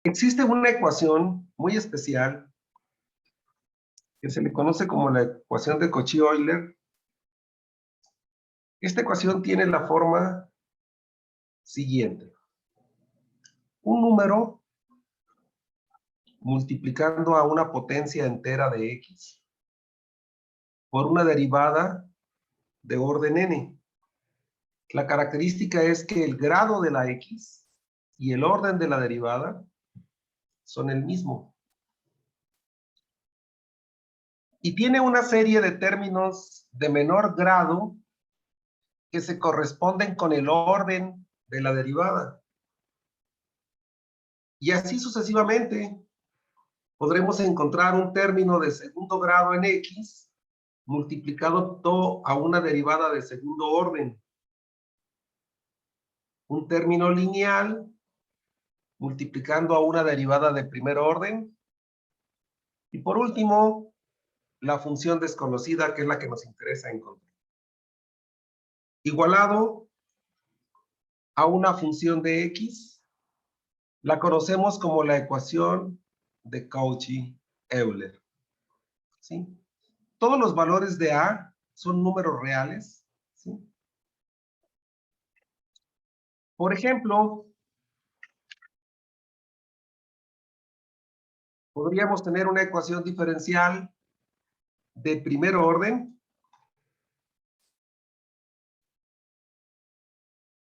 Existe una ecuación muy especial que se le conoce como la ecuación de Cauchy-Euler. Esta ecuación tiene la forma siguiente. Un número multiplicando a una potencia entera de x por una derivada de orden n. La característica es que el grado de la x y el orden de la derivada son el mismo. Y tiene una serie de términos de menor grado que se corresponden con el orden de la derivada. Y así sucesivamente podremos encontrar un término de segundo grado en x multiplicado todo a una derivada de segundo orden. Un término lineal multiplicando a una derivada de primer orden. Y por último, la función desconocida, que es la que nos interesa encontrar. Igualado a una función de x, la conocemos como la ecuación de Cauchy-Euler. ¿Sí? Todos los valores de a son números reales. ¿Sí? Por ejemplo, podríamos tener una ecuación diferencial de primer orden,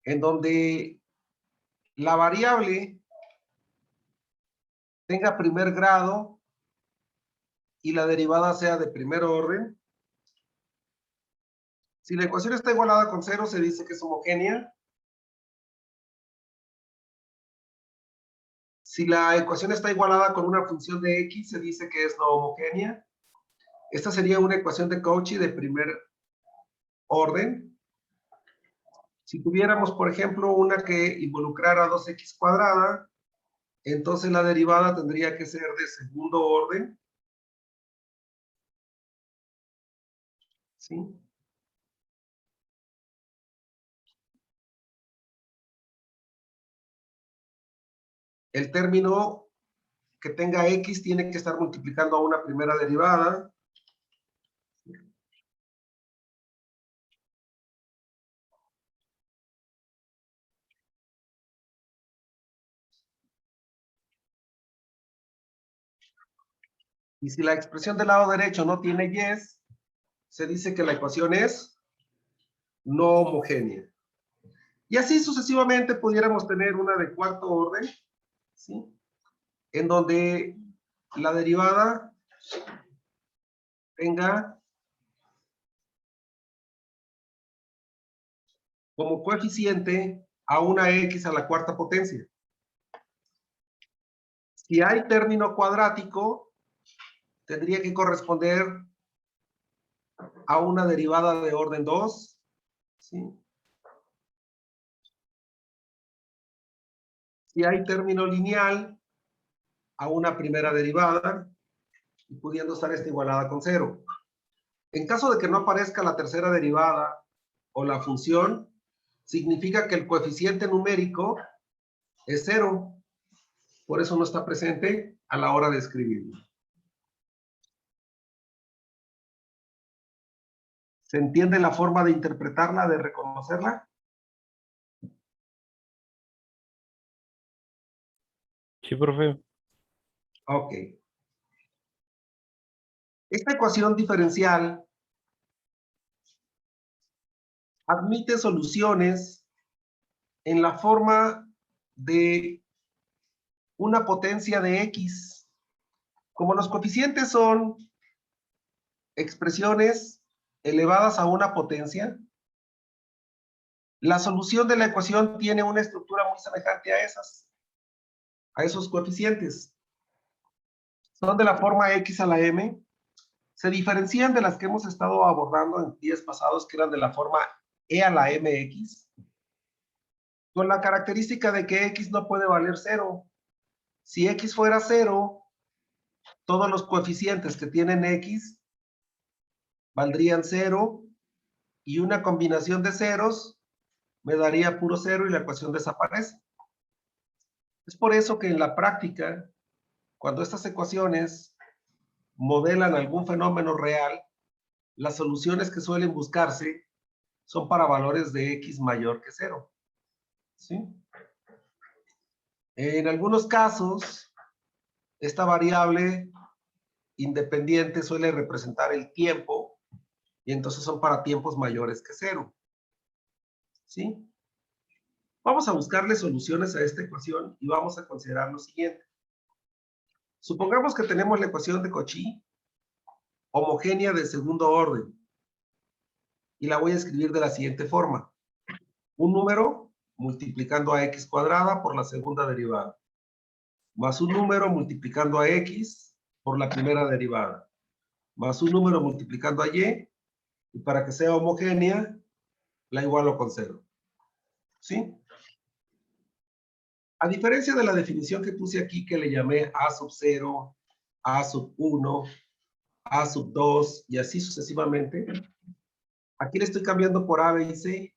en donde la variable tenga primer grado y la derivada sea de primer orden. Si la ecuación está igualada con 0, se dice que es homogénea. Si la ecuación está igualada con una función de x, se dice que es no homogénea. Esta sería una ecuación de Cauchy de primer orden. Si tuviéramos, por ejemplo, una que involucrara 2x cuadrada, entonces la derivada tendría que ser de segundo orden. ¿Sí? El término que tenga x tiene que estar multiplicando a una primera derivada. Y si la expresión del lado derecho no tiene y, se dice que la ecuación es no homogénea. Y así sucesivamente pudiéramos tener una de cuarto orden, ¿sí? En donde la derivada tenga como coeficiente a una x a la cuarta potencia. Si hay término cuadrático, tendría que corresponder a una derivada de orden 2, ¿sí? Si hay término lineal, a una primera derivada, y pudiendo estar esta igualada con 0. En caso de que no aparezca la tercera derivada o la función, significa que el coeficiente numérico es 0. Por eso no está presente a la hora de escribirlo. ¿Se entiende la forma de interpretarla, de reconocerla? Sí, profe. Ok. Esta ecuación diferencial admite soluciones en la forma de una potencia de x. Como los coeficientes son expresiones elevadas a una potencia, la solución de la ecuación tiene una estructura muy semejante a esos coeficientes. Son de la forma x a la m. Se diferencian de las que hemos estado abordando en días pasados, que eran de la forma e a la mx, con la característica de que x no puede valer 0. Si x fuera 0, todos los coeficientes que tienen x valdrían 0, y una combinación de ceros me daría puro 0 y la ecuación desaparece. Es por eso que en la práctica, cuando estas ecuaciones modelan algún fenómeno real, las soluciones que suelen buscarse son para valores de x mayor que 0. ¿Sí? En algunos casos, esta variable independiente suele representar el tiempo y entonces son para tiempos mayores que 0. ¿Sí? Vamos a buscarle soluciones a esta ecuación y vamos a considerar lo siguiente. Supongamos que tenemos la ecuación de Cauchy homogénea de segundo orden y la voy a escribir de la siguiente forma. Un número multiplicando a x cuadrada por la segunda derivada, más un número multiplicando a x por la primera derivada, más un número multiplicando a y para que sea homogénea, la igualo con 0. ¿Sí? A diferencia de la definición que puse aquí, que le llamé a sub 0, a sub 1, a sub 2 y así sucesivamente, aquí le estoy cambiando por a, b y c,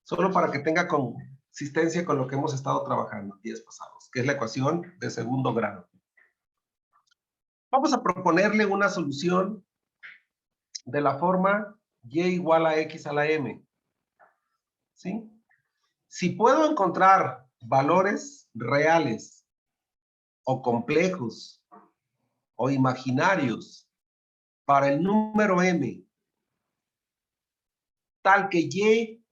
solo para que tenga consistencia con lo que hemos estado trabajando días pasados, que es la ecuación de segundo grado. Vamos a proponerle una solución de la forma y igual a x a la m. ¿Sí? Si puedo encontrar valores reales o complejos o imaginarios para el número m, tal que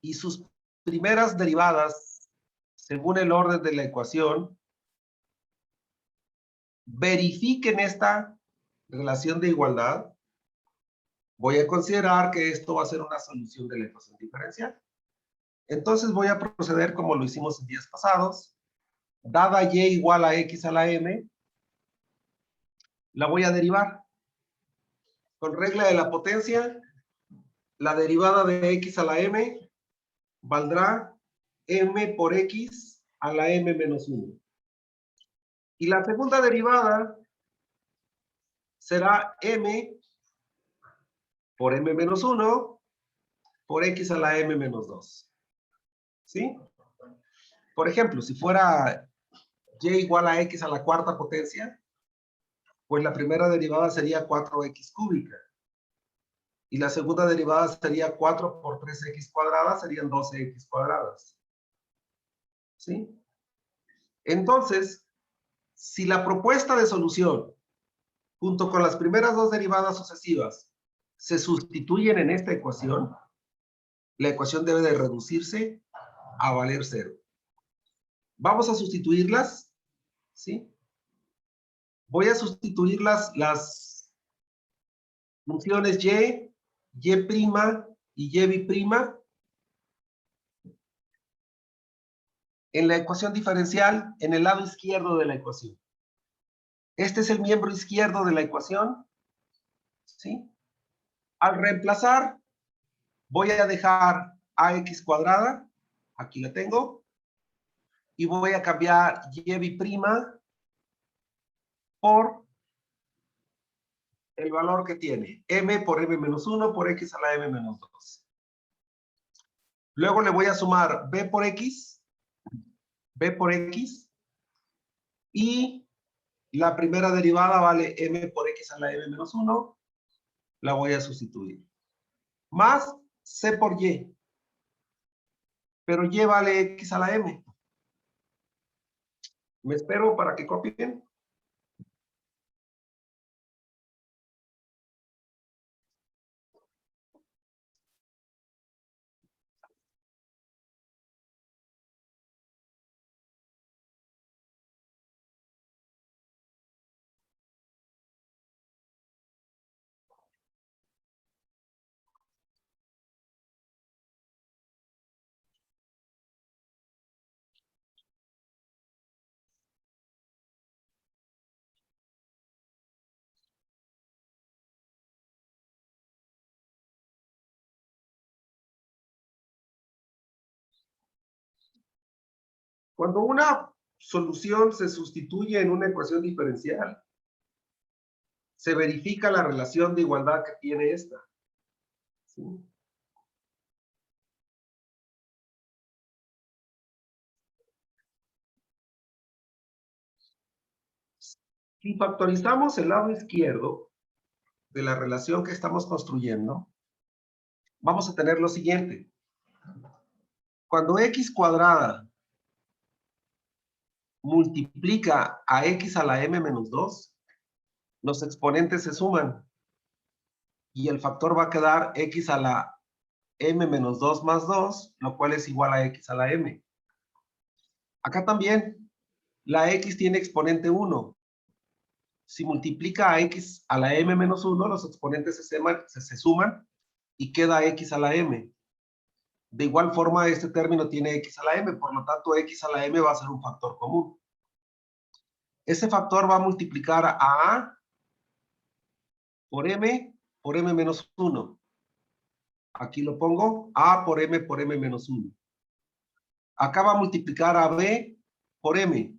y sus primeras derivadas, según el orden de la ecuación, verifiquen esta relación de igualdad, voy a considerar que esto va a ser una solución de la ecuación diferencial. Entonces voy a proceder como lo hicimos en días pasados. Dada y igual a x a la m, la voy a derivar. Con regla de la potencia, la derivada de x a la m valdrá m por x a la m menos 1. Y la segunda derivada será m por m menos 1 por x a la m menos 2. ¿Sí? Por ejemplo, si fuera y igual a x a la cuarta potencia, pues la primera derivada sería 4x cúbica. Y la segunda derivada sería 4 por 3x cuadrada, serían 12x cuadradas. ¿Sí? Entonces, si la propuesta de solución, junto con las primeras dos derivadas sucesivas, se sustituyen en esta ecuación, la ecuación debe de reducirse a valer 0. Vamos a sustituirlas, ¿sí? Voy a sustituir las funciones y prima y y prima en la ecuación diferencial en el lado izquierdo de la ecuación. Este es el miembro izquierdo de la ecuación, ¿sí? Al reemplazar, voy a dejar ax cuadrada, aquí la tengo, y voy a cambiar y prima por el valor que tiene, m por m menos 1 por x a la m menos 2. Luego le voy a sumar b por x, y la primera derivada vale m por x a la m menos 1, la voy a sustituir. Más c por y, pero y vale x a la m. Me espero para que copien. Cuando una solución se sustituye en una ecuación diferencial, se verifica la relación de igualdad que tiene esta. ¿Sí? Si factorizamos el lado izquierdo de la relación que estamos construyendo, vamos a tener lo siguiente. Cuando x cuadrada multiplica a x a la m menos 2, los exponentes se suman y el factor va a quedar x a la m menos 2 más 2, lo cual es igual a x a la m. Acá también, la x tiene exponente 1. Si multiplica a x a la m menos 1, los exponentes se suman y queda x a la m. De igual forma, este término tiene x a la m, por lo tanto, x a la m va a ser un factor común. Ese factor va a multiplicar a A por m menos 1. Aquí lo pongo, A por m menos 1. Acá va a multiplicar a B por m.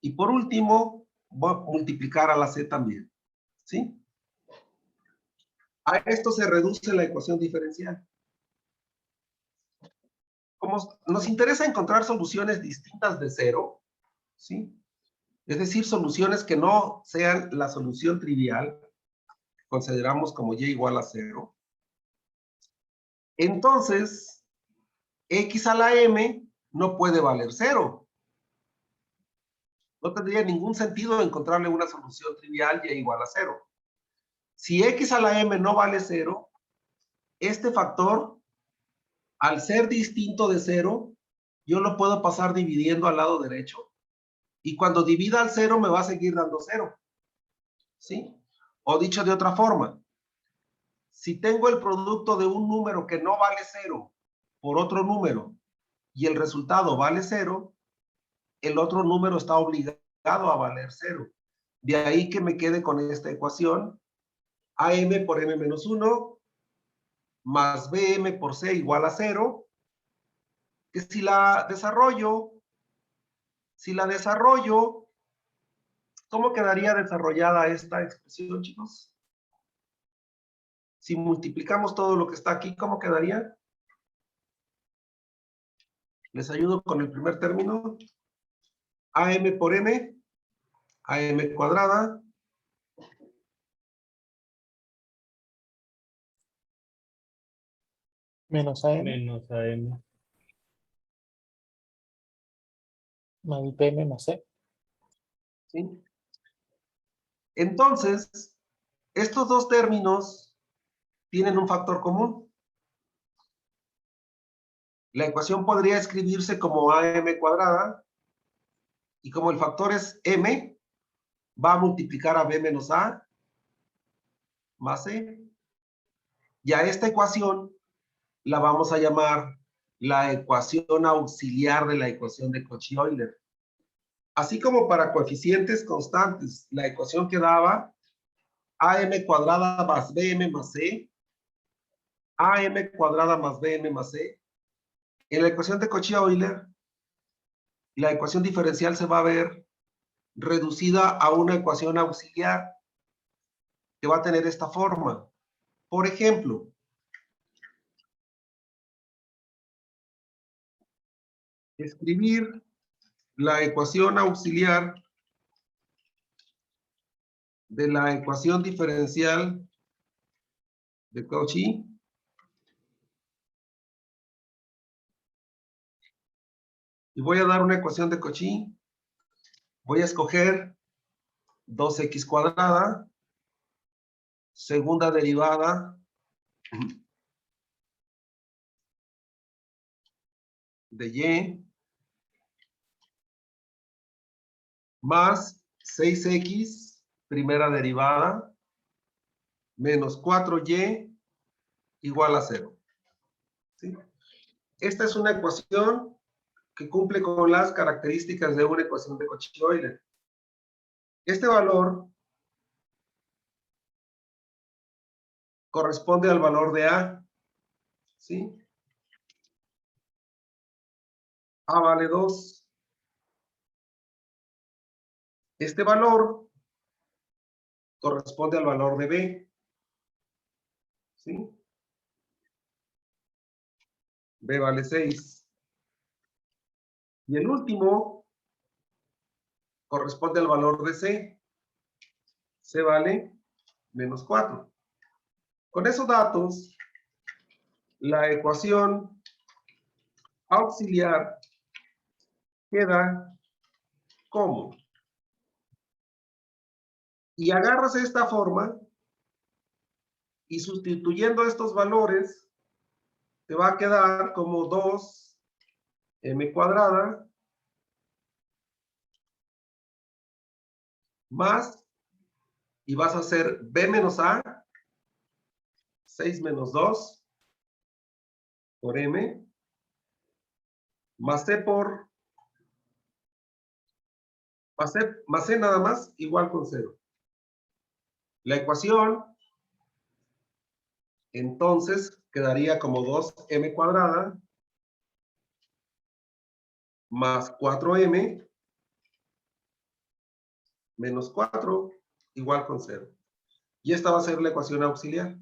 Y por último, voy a multiplicar a la C también. ¿Sí? A esto se reduce la ecuación diferencial. Como nos interesa encontrar soluciones distintas de cero, ¿sí? Es decir, soluciones que no sean la solución trivial, que consideramos como y igual a 0. Entonces, x a la m no puede valer 0. No tendría ningún sentido encontrarle una solución trivial y igual a 0. Si x a la m no vale 0, este factor, al ser distinto de 0, yo lo puedo pasar dividiendo al lado derecho. Y cuando divida al 0 me va a seguir dando 0. ¿Sí? O dicho de otra forma, si tengo el producto de un número que no vale 0 por otro número y el resultado vale 0, el otro número está obligado a valer 0. De ahí que me quede con esta ecuación, AM por M menos 1 más BM por C igual a 0, que si la desarrollo, ¿cómo quedaría desarrollada esta expresión, chicos? Si multiplicamos todo lo que está aquí, ¿cómo quedaría? Les ayudo con el primer término. AM por M, AM cuadrada. Menos AM Menos AM. más PM más C. ¿Sí? Entonces, estos dos términos tienen un factor común. La ecuación podría escribirse como AM cuadrada y como el factor es M, va a multiplicar a B menos A más C. Y a esta ecuación la vamos a llamar la ecuación auxiliar de la ecuación de Cauchy-Euler. Así como para coeficientes constantes, la ecuación que daba AM cuadrada más BM más C, AM cuadrada más BM más C, en la ecuación de Cauchy-Euler, la ecuación diferencial se va a ver reducida a una ecuación auxiliar que va a tener esta forma. Por ejemplo, escribir la ecuación auxiliar de la ecuación diferencial de Cauchy. Y voy a dar una ecuación de Cauchy. Voy a escoger 2x cuadrada, segunda derivada de y, más 6x, primera derivada, menos 4y igual a 0. ¿Sí? Esta es una ecuación que cumple con las características de una ecuación de Cauchy-Euler. Este valor corresponde al valor de A. ¿Sí? A vale 2. Este valor corresponde al valor de B. ¿Sí? B vale 6. Y el último corresponde al valor de C. C vale menos 4. Con esos datos, la ecuación auxiliar queda como. Y agarras esta forma y sustituyendo estos valores, te va a quedar como 2m cuadrada más, y vas a hacer b menos a, 6 menos 2 por m, más c más c nada más, igual con 0. La ecuación, entonces, quedaría como 2m cuadrada más 4m menos 4 igual con 0. Y esta va a ser la ecuación auxiliar.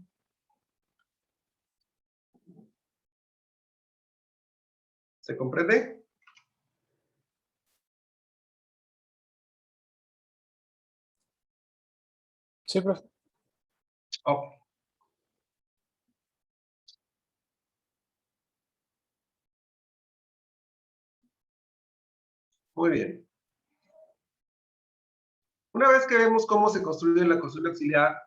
¿Se comprende? Sí, profe. Ok. Muy bien. Una vez que vemos cómo se construye la ecuación auxiliar,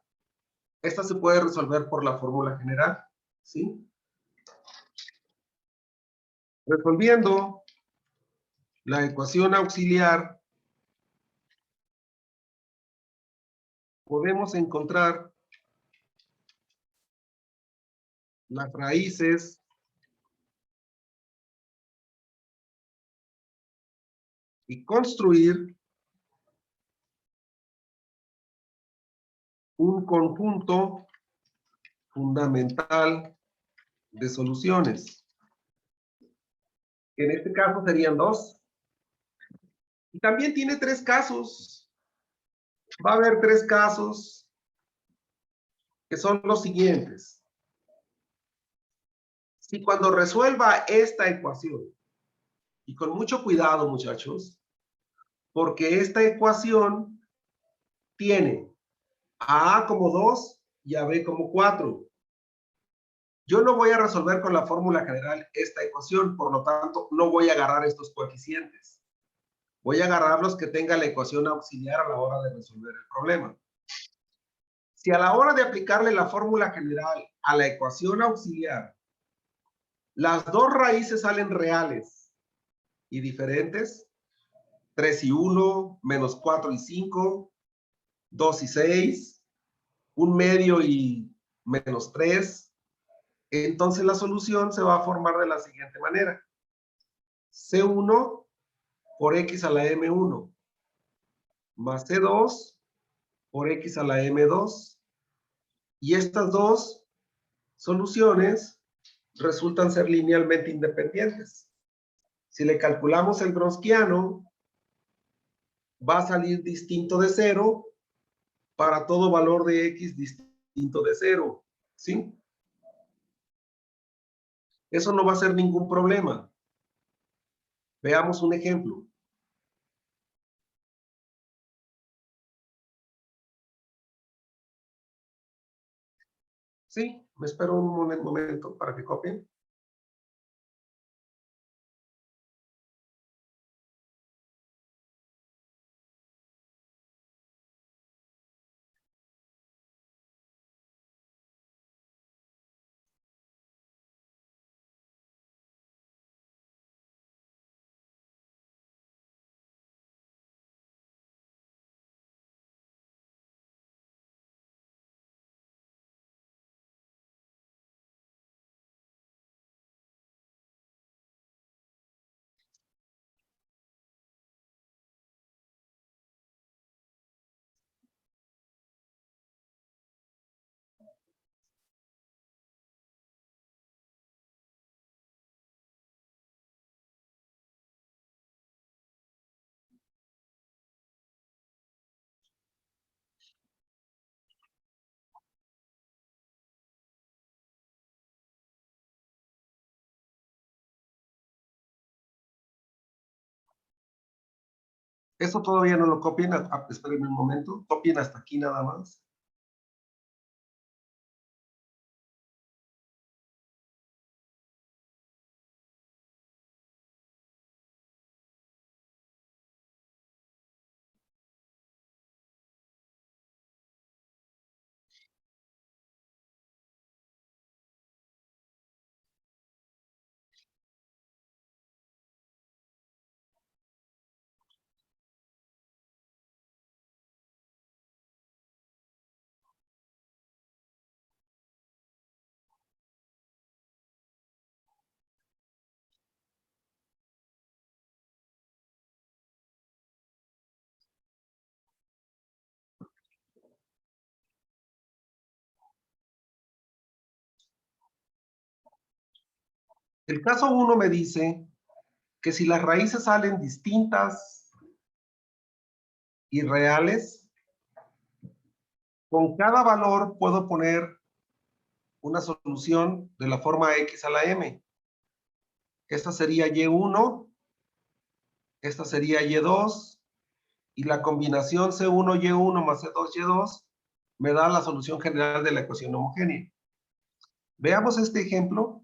esta se puede resolver por la fórmula general, ¿sí? Resolviendo la ecuación auxiliar, podemos encontrar las raíces y construir un conjunto fundamental de soluciones. En este caso serían 2. Y también tiene 3 casos. Va a haber 3 casos que son los siguientes. Si cuando resuelva esta ecuación, y con mucho cuidado, muchachos, porque esta ecuación tiene a A como 2 y a B como 4. Yo no voy a resolver con la fórmula general esta ecuación, por lo tanto, no voy a agarrar estos coeficientes. Voy a agarrar los que tenga la ecuación auxiliar a la hora de resolver el problema. Si a la hora de aplicarle la fórmula general a la ecuación auxiliar, las dos raíces salen reales y diferentes, 3 y 1, menos 4 y 5, 2 y 6, 1 medio y menos 3, entonces la solución se va a formar de la siguiente manera. C1 por x a la m1 más C2 por x a la m2. Y estas dos soluciones resultan ser linealmente independientes. Si le calculamos el Gronskiano, va a salir distinto de 0 para todo valor de x distinto de 0. ¿Sí? Eso no va a ser ningún problema. Veamos un ejemplo. Sí, me espero un momento para que copien. Esto todavía no lo copien, espérenme un momento, copien hasta aquí nada más. El caso 1 me dice que si las raíces salen distintas y reales, con cada valor puedo poner una solución de la forma x a la m. Esta sería y1, esta sería y2, y la combinación C1Y1 más C2Y2 me da la solución general de la ecuación homogénea. Veamos este ejemplo.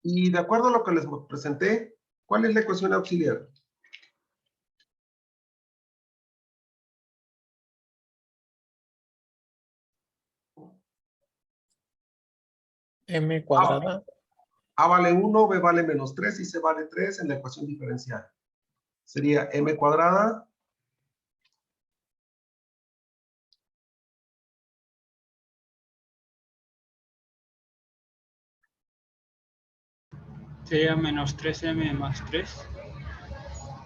Y de acuerdo a lo que les presenté, ¿cuál es la ecuación auxiliar? M cuadrada. A vale 1, B vale menos 3 y C vale 3 en la ecuación diferencial. Sería M cuadrada Sería menos 3m más 3.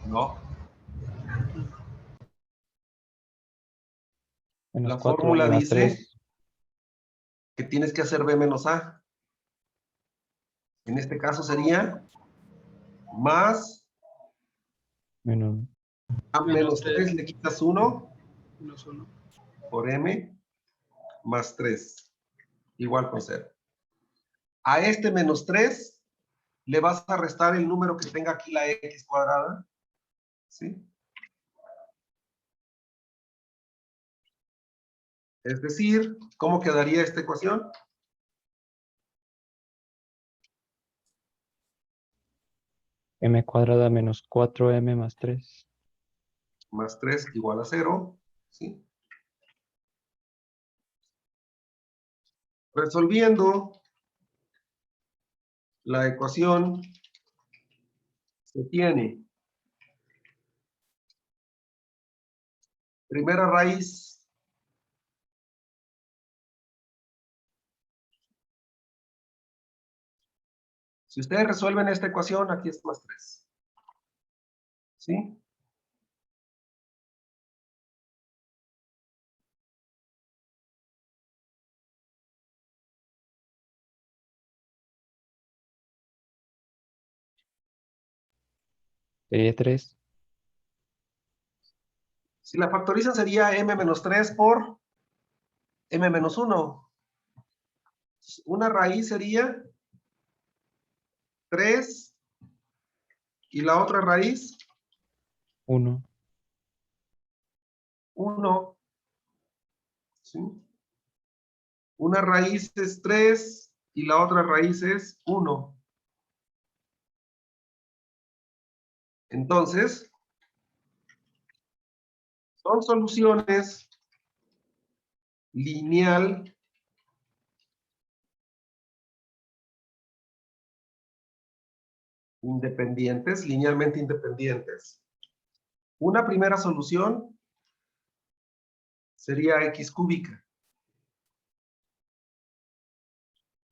No. Menos La 4 fórmula más dice 3. que tienes que hacer B menos A. En este caso sería más Menos A menos Menos 3 3 le quitas 1 menos 1. por M más 3, igual con 0. A este menos 3 le vas a restar el número que tenga aquí la X cuadrada, ¿sí? Es decir, ¿cómo quedaría esta ecuación? m cuadrada menos 4m más 3. Más 3 igual a 0, ¿sí? Resolviendo la ecuación se tiene primera raíz si ustedes resuelven esta ecuación, aquí es más 3, ¿sí? Sería 3. Si la factorizan sería m menos 3 por m menos 1. Una raíz sería 3 y la otra raíz 1. 1, ¿sí? Una raíz es 3 y la otra raíz es 1. Entonces, son soluciones lineal independientes, linealmente independientes. Una primera solución sería x cúbica.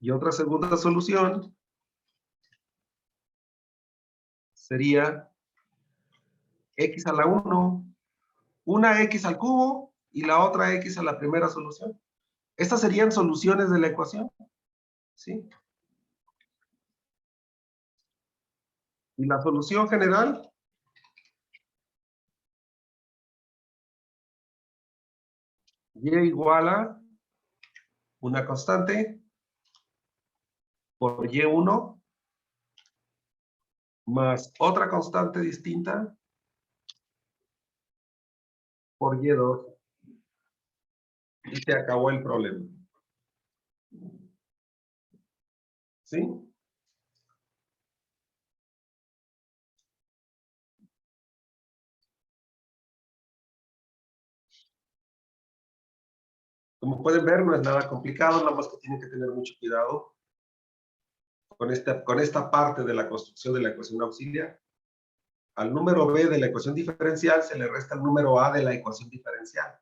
Y otra segunda solución sería x a la 1, una x al cubo y la otra x a la primera solución. Estas serían soluciones de la ecuación, ¿sí? Y la solución general y igual a una constante por Y1 más otra constante distinta por Y2. Y se acabó el problema. ¿Sí? Como pueden ver, no es nada complicado, nada más que tienen que tener mucho cuidado con esta parte de la construcción de la ecuación auxiliar. Al número b de la ecuación diferencial se le resta el número a de la ecuación diferencial.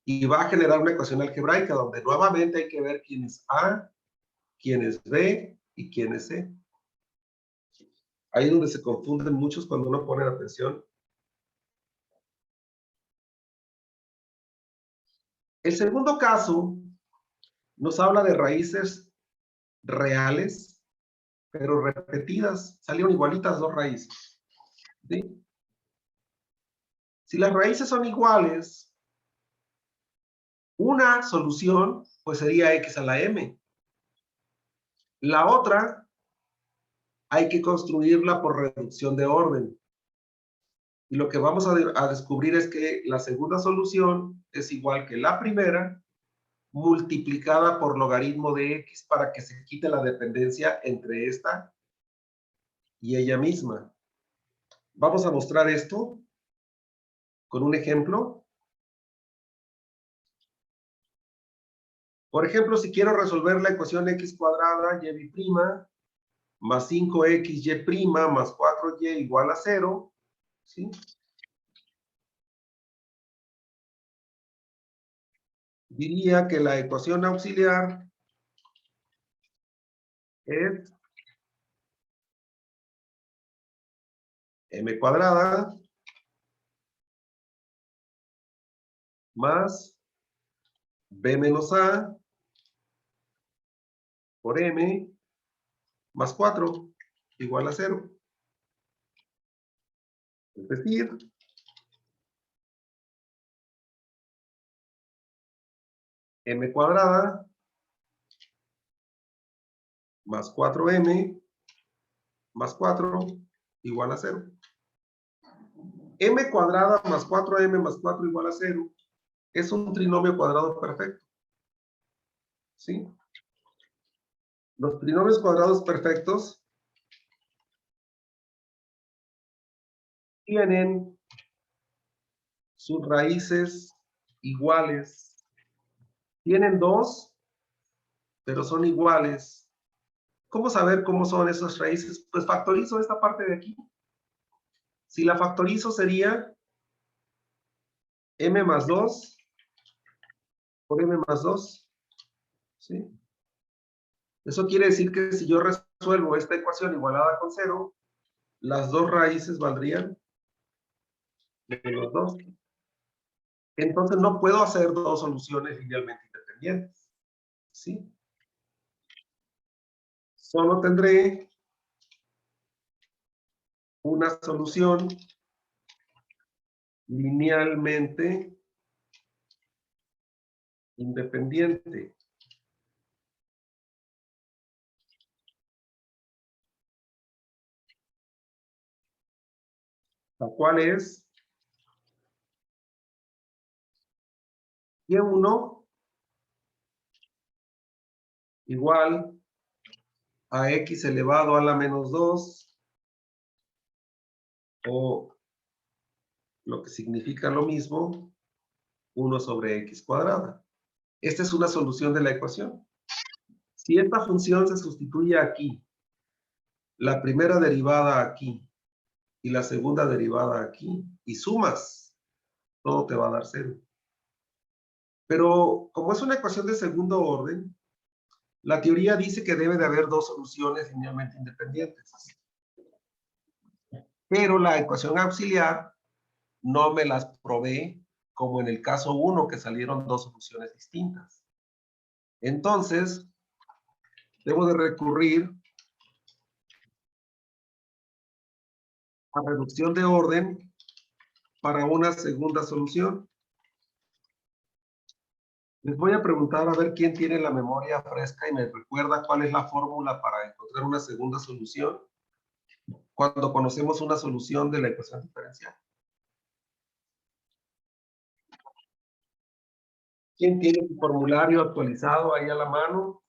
Y va a generar una ecuación algebraica donde nuevamente hay que ver quién es a, quién es b y quién es c. Ahí es donde se confunden muchos cuando uno pone atención. El segundo caso nos habla de raíces reales, pero repetidas. Salieron igualitas dos raíces. ¿Sí? Si las raíces son iguales, una solución pues sería x a la m. La otra hay que construirla por reducción de orden. Y lo que vamos a descubrir es que la segunda solución es igual que la primera multiplicada por logaritmo de x para que se quite la dependencia entre esta y ella misma. Vamos a mostrar esto con un ejemplo. Por ejemplo, si quiero resolver la ecuación x cuadrada y' más 5xy' más 4y igual a 0, ¿sí? Diría que la ecuación auxiliar es m cuadrada más b menos a por m más 4 igual a 0. Es decir, m cuadrada más 4m más 4 igual a 0. M cuadrada más 4m más 4 igual a 0 es un trinomio cuadrado perfecto. ¿Sí? Los trinomios cuadrados perfectos tienen sus raíces iguales. Tienen dos, pero son iguales. ¿Cómo saber cómo son esas raíces? Pues factorizo esta parte de aquí. Si la factorizo sería m más 2 por m más 2. ¿Sí? Eso quiere decir que si yo resuelvo esta ecuación igualada con 0, las dos raíces valdrían menos 2. Entonces no puedo hacer dos soluciones linealmente independientes. ¿Sí? Solo tendré una solución linealmente independiente. La cual es y1 igual a x elevado a la menos 2 o lo que significa lo mismo, 1 sobre x cuadrada. Esta es una solución de la ecuación. Si esta función se sustituye aquí, la primera derivada aquí y la segunda derivada aquí, y sumas, todo te va a dar 0. Pero como es una ecuación de segundo orden, la teoría dice que debe de haber dos soluciones linealmente independientes. Pero la ecuación auxiliar no me las provee como en el caso 1, que salieron dos soluciones distintas. Entonces, debo de recurrir a reducción de orden para una segunda solución. Les voy a preguntar a ver quién tiene la memoria fresca y me recuerda cuál es la fórmula para encontrar una segunda solución cuando conocemos una solución de la ecuación diferencial. ¿Quién tiene su formulario actualizado ahí a la mano?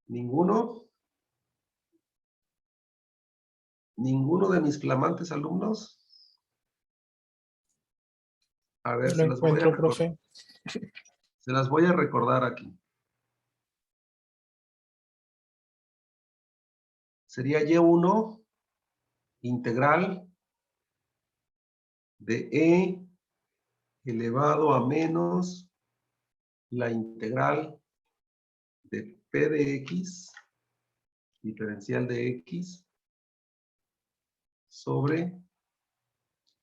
¿Ninguno? ¿Ninguno de mis flamantes alumnos? A ver, Lo encuentro, profe. se las voy a recordar aquí. Sería Y1 integral de E elevado a menos la integral de P de X, diferencial de X, sobre,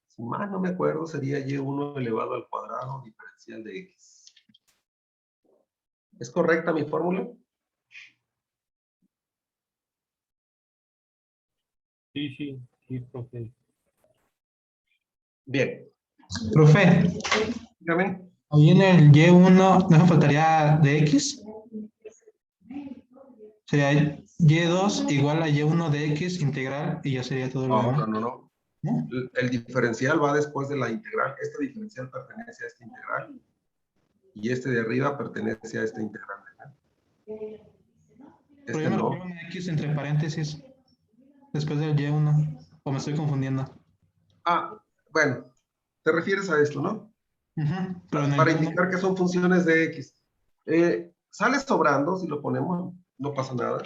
si mal no me acuerdo, sería Y1 elevado al cuadrado diferencial de X. ¿Es correcta mi fórmula? Sí, profe. Bien. Profe, Dígame. ahí en el Y1 no me faltaría de X. Sería Y2 igual a Y1 de X integral y ya sería todo lo No, demás. no. ¿No? El diferencial va después de la integral. Este diferencial pertenece a esta integral. Y este de arriba pertenece a esta integral. Pero Este yo me no. refiero a una X entre paréntesis después del Y1. ¿O me estoy confundiendo? Ah, bueno. Te refieres a esto, ¿no? Pero en el Para Y1. indicar que son funciones de X. Sale sobrando, si lo ponemos, no pasa nada.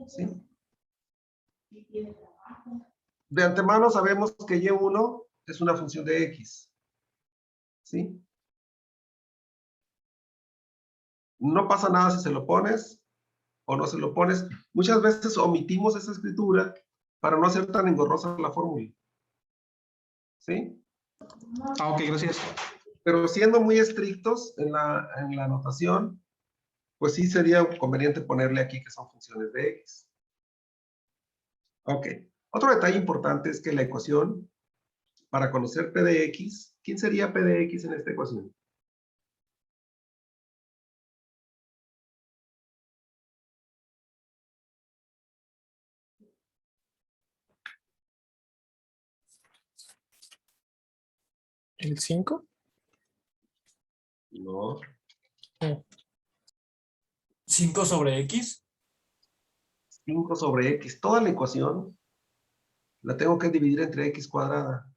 ¿Sí? De antemano sabemos que Y1 es una función de X. ¿Sí? No pasa nada si se lo pones o no se lo pones. Muchas veces omitimos esa escritura para no hacer tan engorrosa la fórmula. ¿Sí? Ah, ok, gracias. Pero siendo muy estrictos en la anotación, pues sí sería conveniente ponerle aquí que son funciones de X. Ok. Otro detalle importante es que la ecuación, para conocer P de X, ¿quién sería P de X en esta ecuación? ¿El 5? No. 5 sobre X. 5 sobre X. Toda la ecuación la tengo que dividir entre X cuadrada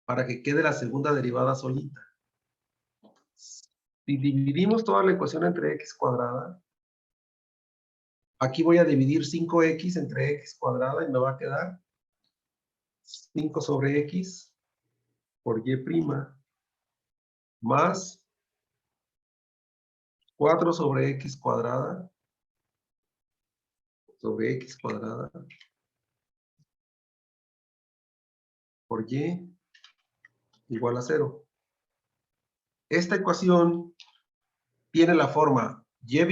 para que quede la segunda derivada solita. Si dividimos toda la ecuación entre X cuadrada, aquí voy a dividir 5X entre X cuadrada y me va a quedar 5 sobre X por Y prima más 4 sobre X cuadrada sobre X cuadrada por Y igual a 0. Esta ecuación tiene la forma Y'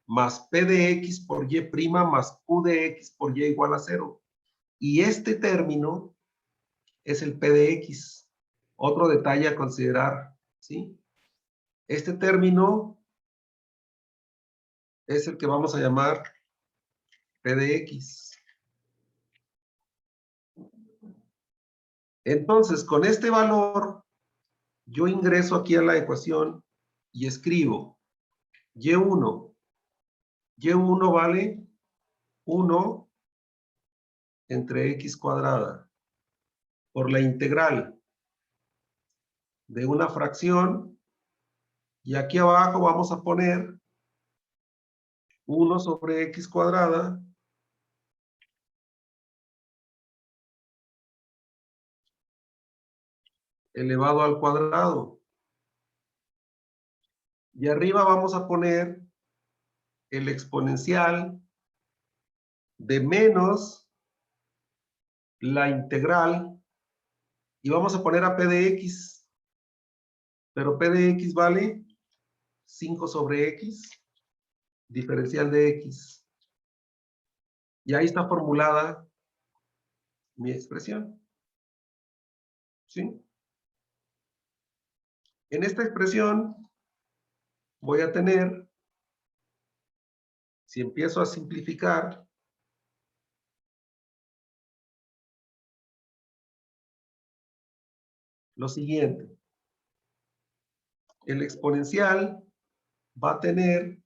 más P de X por Y' más Q de X por Y igual a 0. Y este término es el P de X. Otro detalle a considerar, ¿sí? Este término es el que vamos a llamar P de X. Entonces, con este valor, yo ingreso aquí a la ecuación y escribo Y1. Y1 vale 1 entre X cuadrada por la integral de una fracción. Y aquí abajo vamos a poner 1 sobre X cuadrada elevado al cuadrado. Y arriba vamos a poner el exponencial de menos la integral y vamos a poner a P de X. Pero P de X vale 5 sobre X, diferencial de X. Y ahí está formulada mi expresión. ¿Sí? En esta expresión voy a tener, si empiezo a simplificar, lo siguiente. El exponencial va a tener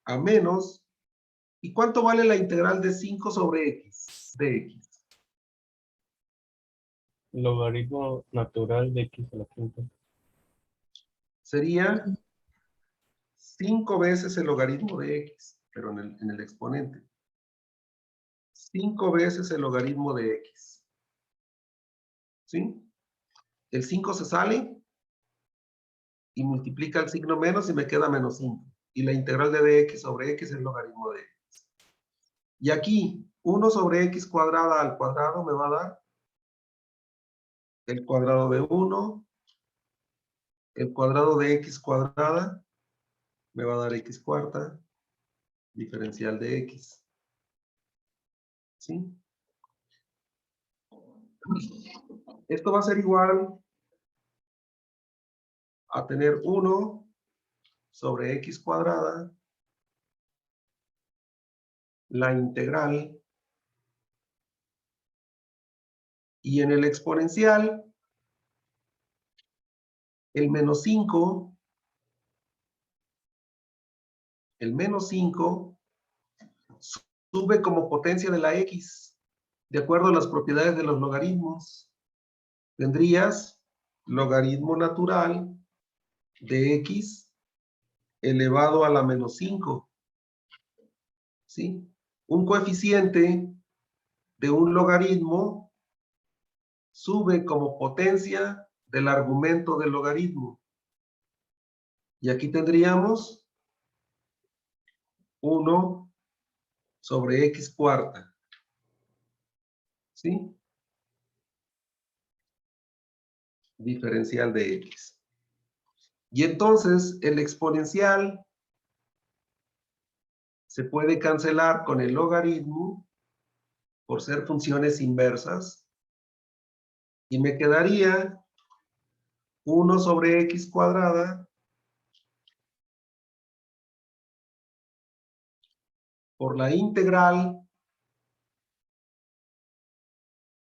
a menos. ¿Y cuánto vale la integral de 5 sobre X? De X. Logaritmo natural de X a la quinta. Sería 5 veces el logaritmo de X, pero en el exponente. 5 veces el logaritmo de X. ¿Sí? El 5 se sale y multiplica el signo menos y me queda menos 5. Y la integral de dx sobre x es el logaritmo de x. Y aquí, 1 sobre x cuadrada al cuadrado me va a dar el cuadrado de 1, el cuadrado de x cuadrada me va a dar x cuarta, diferencial de x. ¿Sí? Esto va a ser igual a tener 1 sobre x cuadrada, la integral, y en el exponencial, el menos 5, sube como potencia de la x, de acuerdo a las propiedades de los logaritmos. Tendrías logaritmo natural de x elevado a la menos 5. ¿Sí? Un coeficiente de un logaritmo sube como potencia del argumento del logaritmo. Y aquí tendríamos 1 sobre x cuarta. ¿Sí? Diferencial de x. Y entonces el exponencial se puede cancelar con el logaritmo por ser funciones inversas. Y me quedaría 1 sobre x cuadrada por la integral.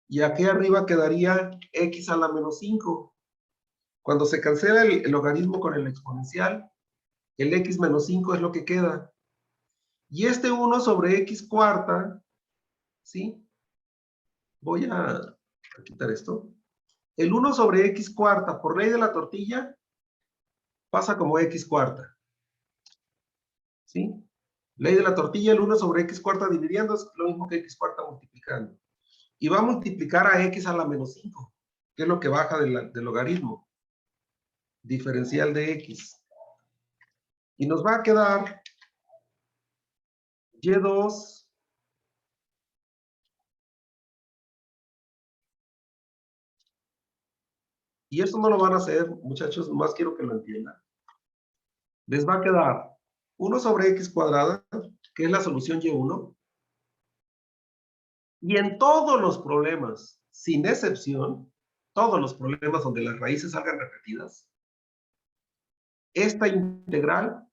Y aquí arriba quedaría x a la menos 5. Cuando se cancela el logaritmo con el exponencial, el x menos 5 es lo que queda. Y este 1 sobre x cuarta, ¿sí? Voy a quitar esto. El 1 sobre x cuarta por ley de la tortilla pasa como x cuarta. ¿Sí? Ley de la tortilla, el 1 sobre x cuarta dividiendo es lo mismo que x cuarta multiplicando. Y va a multiplicar a x a la menos 5, que es lo que baja del logaritmo. Diferencial de x. Y nos va a quedar y2 y esto no lo van a hacer, muchachos, más quiero que lo entiendan. Les va a quedar 1 sobre x cuadrada, que es la solución y1. Y en todos los problemas, sin excepción, todos los problemas donde las raíces salgan repetidas, esta integral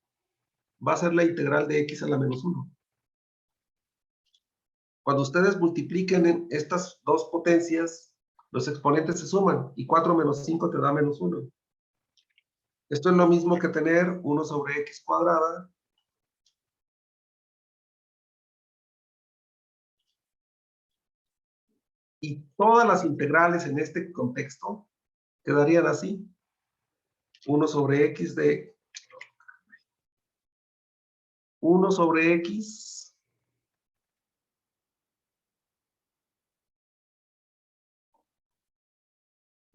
va a ser la integral de x a la menos 1. Cuando ustedes multipliquen en estas dos potencias, los exponentes se suman y 4 menos 5 te da menos 1. Esto es lo mismo que tener 1 sobre x cuadrada y todas las integrales en este contexto quedarían así. 1 sobre x de 1 sobre x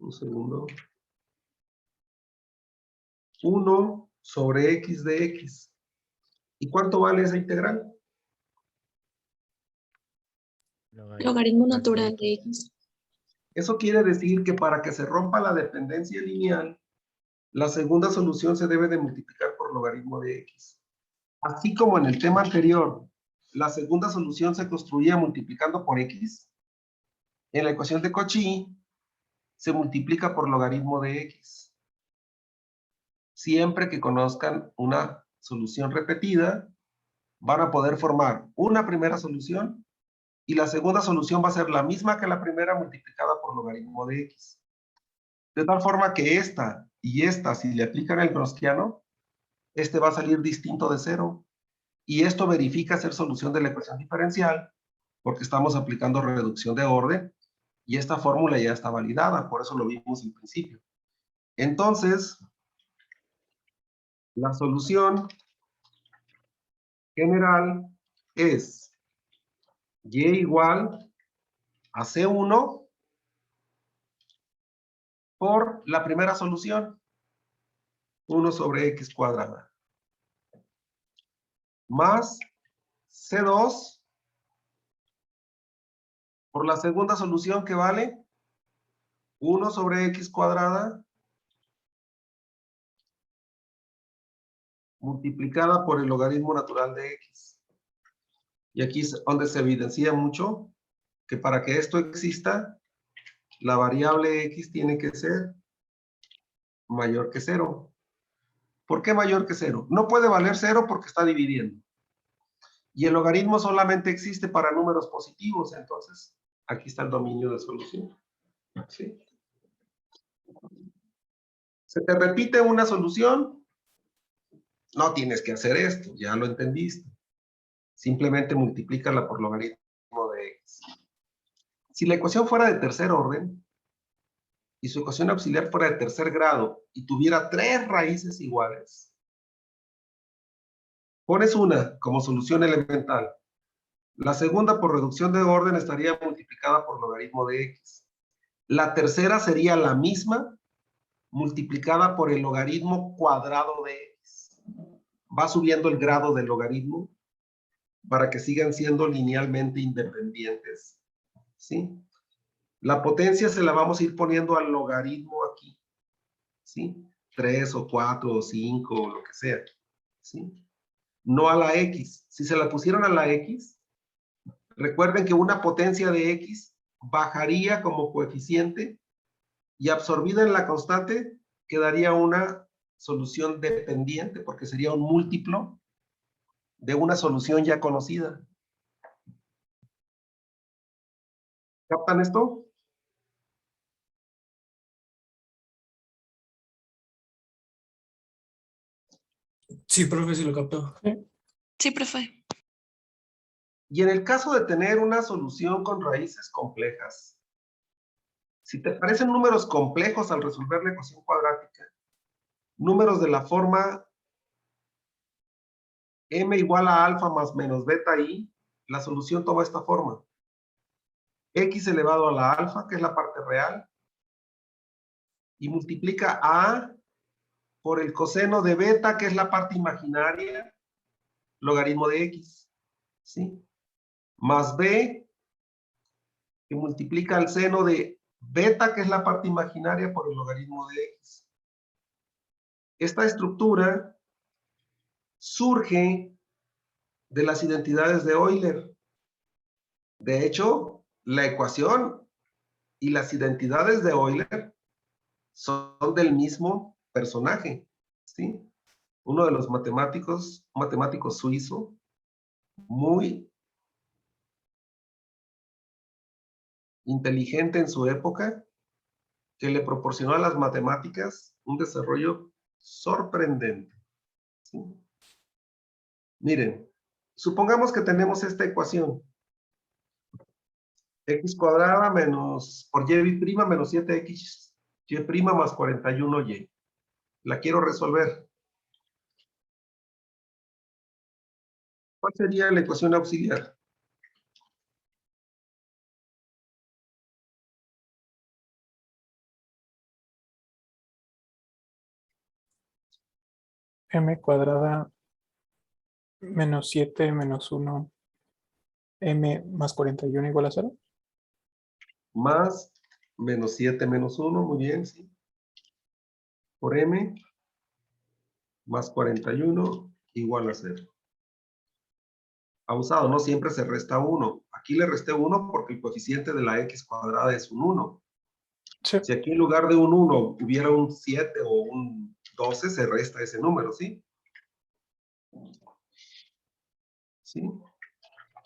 un segundo. 1 sobre x de x. ¿Y cuánto vale esa integral? Logaritmo natural de x. Eso quiere decir que para que se rompa la dependencia lineal, la segunda solución se debe de multiplicar por logaritmo de x. Así como en el tema anterior, la segunda solución se construía multiplicando por x, en la ecuación de Cauchy se multiplica por logaritmo de x. Siempre que conozcan una solución repetida, van a poder formar una primera solución y la segunda solución va a ser la misma que la primera multiplicada por logaritmo de x. De tal forma que esta y esta, si le aplican el gaussiano, este va a salir distinto de cero. Y esto verifica ser solución de la ecuación diferencial, porque estamos aplicando reducción de orden, y esta fórmula ya está validada, por eso lo vimos en principio. Entonces, la solución general es y igual a C1 por la primera solución, 1 sobre x cuadrada, más C2 por la segunda solución que vale 1 sobre x cuadrada multiplicada por el logaritmo natural de x. Y aquí es donde se evidencia mucho que para que esto exista, la variable x tiene que ser mayor que 0. ¿Por qué mayor que 0? No puede valer 0 porque está dividiendo. Y el logaritmo solamente existe para números positivos, entonces aquí está el dominio de solución. ¿Sí? ¿Se te repite una solución? No tienes que hacer esto, ya lo entendiste. Simplemente multiplícala por logaritmo de x. Si la ecuación fuera de tercer orden, y su ecuación auxiliar fuera de tercer grado, y tuviera 3 raíces iguales, pones una como solución elemental. La segunda, por reducción de orden, estaría multiplicada por logaritmo de x. La tercera sería la misma, multiplicada por el logaritmo cuadrado de x. Va subiendo el grado del logaritmo para que sigan siendo linealmente independientes. ¿Sí? La potencia se la vamos a ir poniendo al logaritmo aquí. ¿Sí? 3 o 4 o 5 o lo que sea. ¿Sí? No a la x. Si se la pusieron a la x, recuerden que una potencia de x bajaría como coeficiente y absorbida en la constante quedaría una solución dependiente porque sería un múltiplo de una solución ya conocida. ¿Captan esto? Sí, profe, sí lo captó. Sí, profe. Y en el caso de tener una solución con raíces complejas, si te parecen números complejos al resolver la ecuación cuadrática, números de la forma m igual a alfa más menos beta i, la solución toma esta forma. X elevado a la alfa, que es la parte real, y multiplica a por el coseno de beta, que es la parte imaginaria, logaritmo de x, ¿sí? Más b, que multiplica el seno de beta, que es la parte imaginaria, por el logaritmo de x. Esta estructura surge de las identidades de Euler. De hecho, la ecuación y las identidades de Euler son del mismo personaje, ¿sí? Uno de los matemáticos, un matemático suizo, muy inteligente en su época, que le proporcionó a las matemáticas un desarrollo sorprendente, ¿sí? Miren, supongamos que tenemos esta ecuación. X cuadrada menos, por y' menos 7x, y' más 41y. La quiero resolver. ¿Cuál sería la ecuación auxiliar? M cuadrada menos 7 menos 1 M más 41 igual a 0. Más menos 7 menos 1, muy bien, sí. Por m más 41 igual a 0. Abusado, no siempre se resta 1. Aquí le resté 1 porque el coeficiente de la x cuadrada es un 1. Sí. Si aquí en lugar de un 1 hubiera un 7 o un 12, se resta ese número, ¿sí? ¿Sí?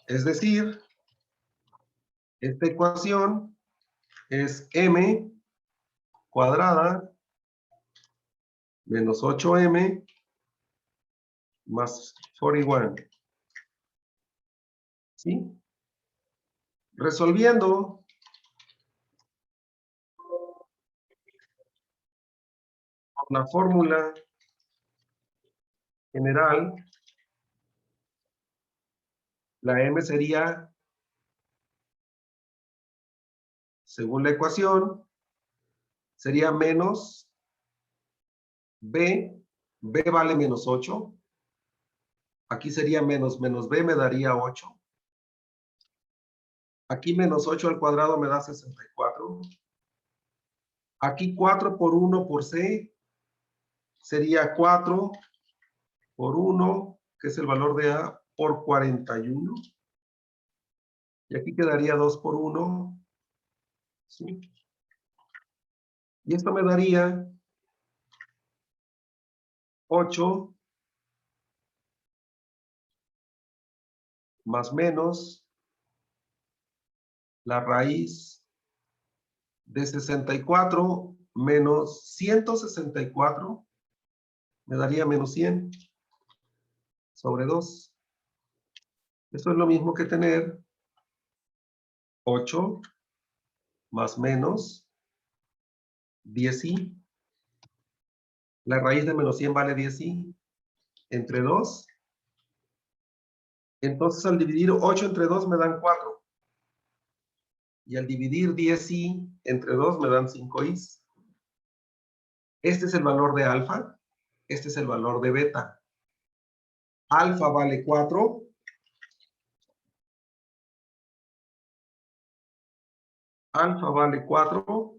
Es decir, esta ecuación es m cuadrada menos 8m más 41. ¿Sí? Resolviendo, con la fórmula general, la m sería, según la ecuación, sería menos b vale menos 8. Aquí sería menos b me daría 8. Aquí menos 8 al cuadrado me da 64. Aquí 4 por 1 por c sería 4 por 1, que es el valor de a, por 41. Y aquí quedaría 2 por 1. ¿Sí? Y esto me daría 8 más menos la raíz de 64 menos 164 me daría menos 100 sobre 2. Eso es lo mismo que tener 8 más menos 10i. La raíz de menos 100 vale 10i entre 2. Entonces al dividir 8 entre 2 me dan 4. Y al dividir 10i entre 2 me dan 5i. Este es el valor de alfa. Este es el valor de beta. Alfa vale 4. Alfa vale 4.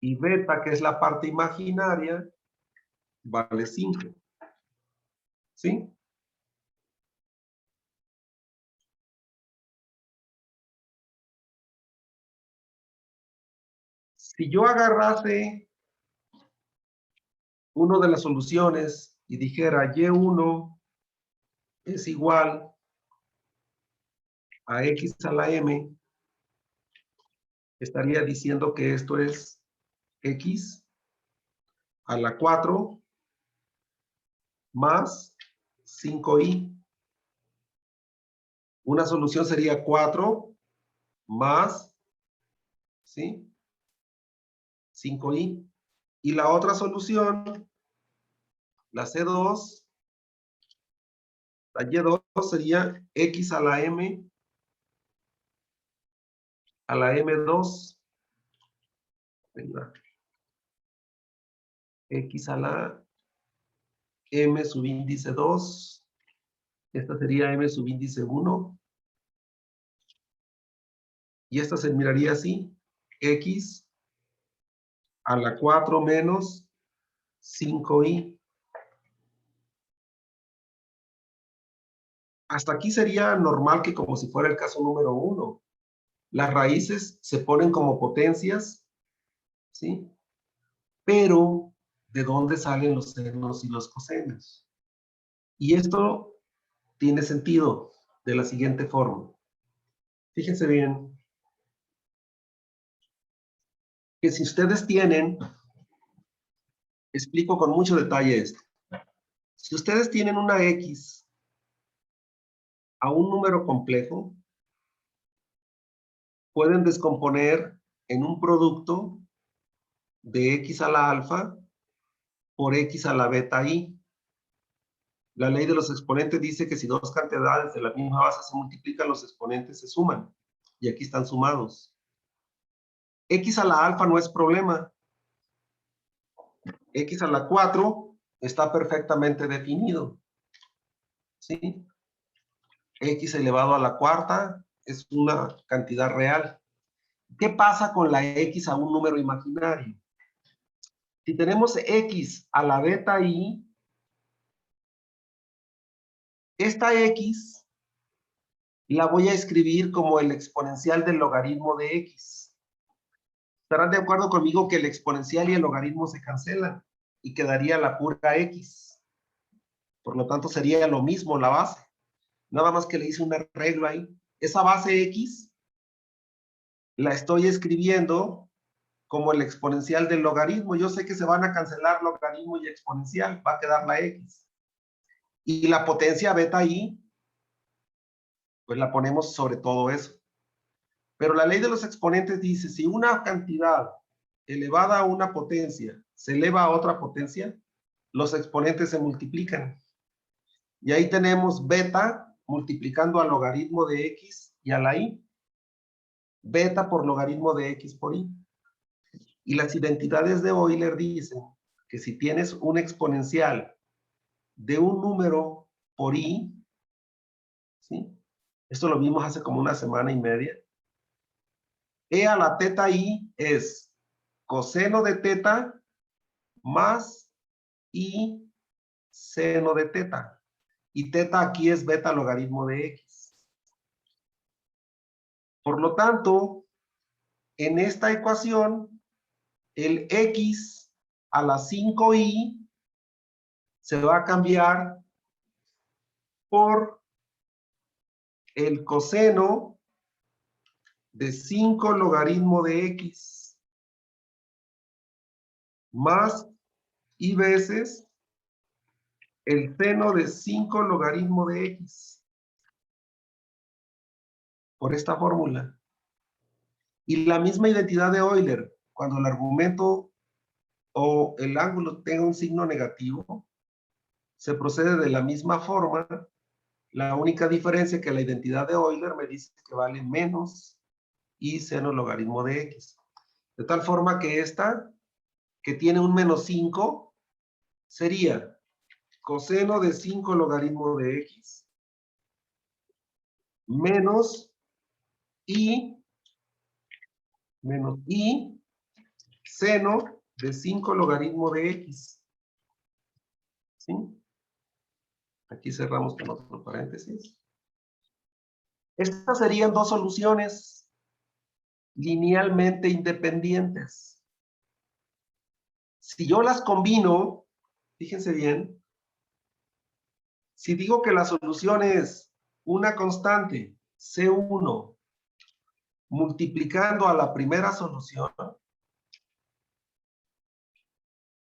Y beta, que es la parte imaginaria, vale 5. ¿Sí? Si yo agarrase una de las soluciones y dijera y1 es igual a x a la m, estaría diciendo que esto es x a la 4 más 5i. Una solución sería 4 más, ¿sí? 5i. Y la otra solución, la C2, la Y2 sería x a la m a la M2. Venga. X a la m subíndice 2. Esta sería m subíndice 1. Y esta se miraría así. X a la 4 menos 5i. Hasta aquí sería normal que como si fuera el caso número 1. Las raíces se ponen como potencias, ¿sí? Pero, ¿de dónde salen los senos y los cosenos? Y esto tiene sentido de la siguiente forma. Fíjense bien que si ustedes tienen, explico con mucho detalle esto. Si ustedes tienen una X a un número complejo, pueden descomponer en un producto de X a la alfa por X a la beta I. La ley de los exponentes dice que si dos cantidades de la misma base se multiplican, los exponentes se suman. Y aquí están sumados. X a la alfa no es problema. X a la 4 está perfectamente definido. ¿Sí? X elevado a la cuarta es una cantidad real. ¿Qué pasa con la X a un número imaginario? Si tenemos x a la beta i, esta x la voy a escribir como el exponencial del logaritmo de x. Estarán de acuerdo conmigo que el exponencial y el logaritmo se cancelan y quedaría la pura x. Por lo tanto, sería lo mismo la base. Nada más que le hice un arreglo ahí. Esa base x la estoy escribiendo como el exponencial del logaritmo. Yo sé que se van a cancelar logaritmo y exponencial. Va a quedar la x. Y la potencia beta i, pues la ponemos sobre todo eso. Pero la ley de los exponentes dice, si una cantidad elevada a una potencia se eleva a otra potencia, los exponentes se multiplican. Y ahí tenemos beta multiplicando al logaritmo de x y a la i. Beta por logaritmo de x por i. Y las identidades de Euler dicen que si tienes un exponencial de un número por i, ¿sí? Esto lo vimos hace como una semana y media. E a la teta i es coseno de teta más i seno de teta. Y teta aquí es beta logaritmo de x. Por lo tanto, en esta ecuación, el x a la 5i se va a cambiar por el coseno de 5 logaritmo de x más i veces el seno de 5 logaritmo de x. Por esta fórmula. Y la misma identidad de Euler, cuando el argumento o el ángulo tenga un signo negativo, se procede de la misma forma. La única diferencia es que la identidad de Euler me dice que vale menos i seno logaritmo de x. De tal forma que esta, que tiene un menos 5, sería coseno de 5 logaritmo de x menos i seno de 5 logaritmo de x. ¿Sí? Aquí cerramos con otro paréntesis. Estas serían dos soluciones linealmente independientes. Si yo las combino, fíjense bien, si digo que la solución es una constante C1 multiplicando a la primera solución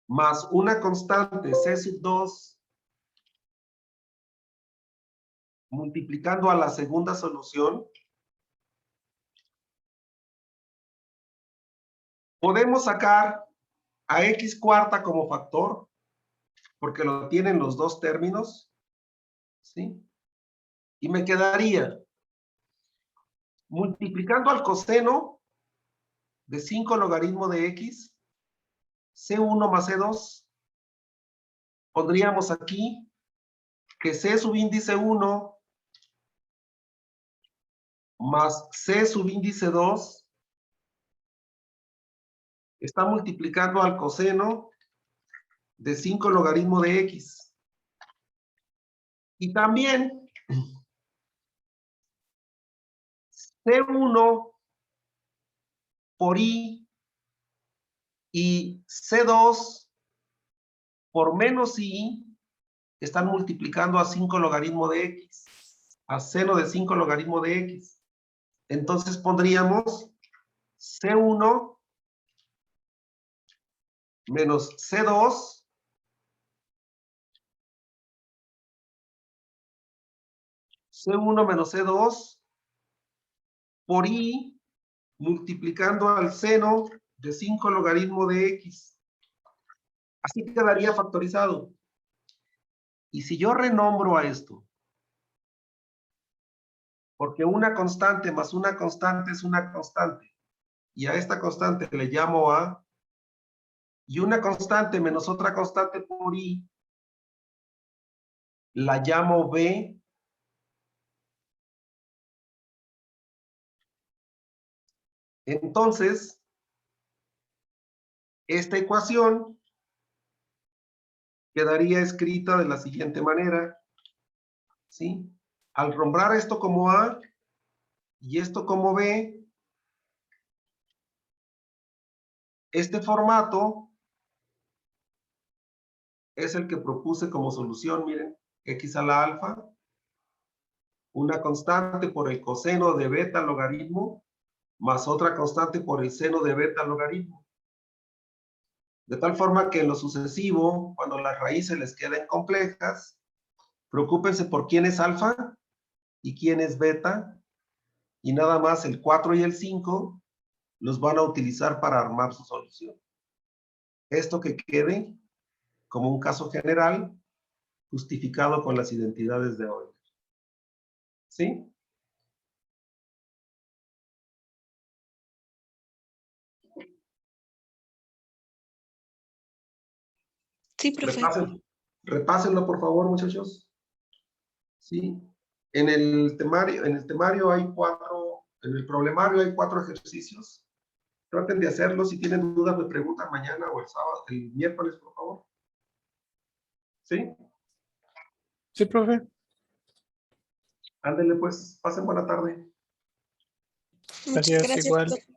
más una constante C2 multiplicando a la segunda solución, podemos sacar a x cuarta como factor, porque lo tienen los dos términos, ¿sí? Y me quedaría multiplicando al coseno de 5 logaritmo de x, C1 más C2, pondríamos aquí que C subíndice 1 más C subíndice 2 está multiplicando al coseno de 5 logaritmo de x. Y también C1 por i y C2 por menos i están multiplicando a 5 logaritmo de x, a seno de 5 logaritmo de x. Entonces pondríamos C1 menos C2 C1 menos C2 por i multiplicando al seno de 5 logaritmo de x. Así quedaría factorizado. Y si yo renombro a esto, porque una constante más una constante es una constante, y a esta constante le llamo a, y una constante menos otra constante por i, la llamo b. Entonces, esta ecuación quedaría escrita de la siguiente manera, ¿sí? Al nombrar esto como A y esto como B, este formato es el que propuse como solución, miren, x a la alfa, una constante por el coseno de beta logaritmo, más otra constante por el seno de beta logaritmo. De tal forma que en lo sucesivo, cuando las raíces les queden complejas, preocúpense por quién es alfa y quién es beta, y nada más el 4 y el 5 los van a utilizar para armar su solución. Esto que quede como un caso general justificado con las identidades de Euler. ¿Sí? Sí, profe. Repásenlo, por favor, muchachos. ¿Sí? En el temario hay 4, en el problemario hay 4 ejercicios. Traten de hacerlo. Si tienen dudas, me preguntan mañana o el sábado, el miércoles, por favor. ¿Sí? Sí, profe. Ándenle pues, pasen buena tarde. Muchas Gracias, gracias, igual. profe.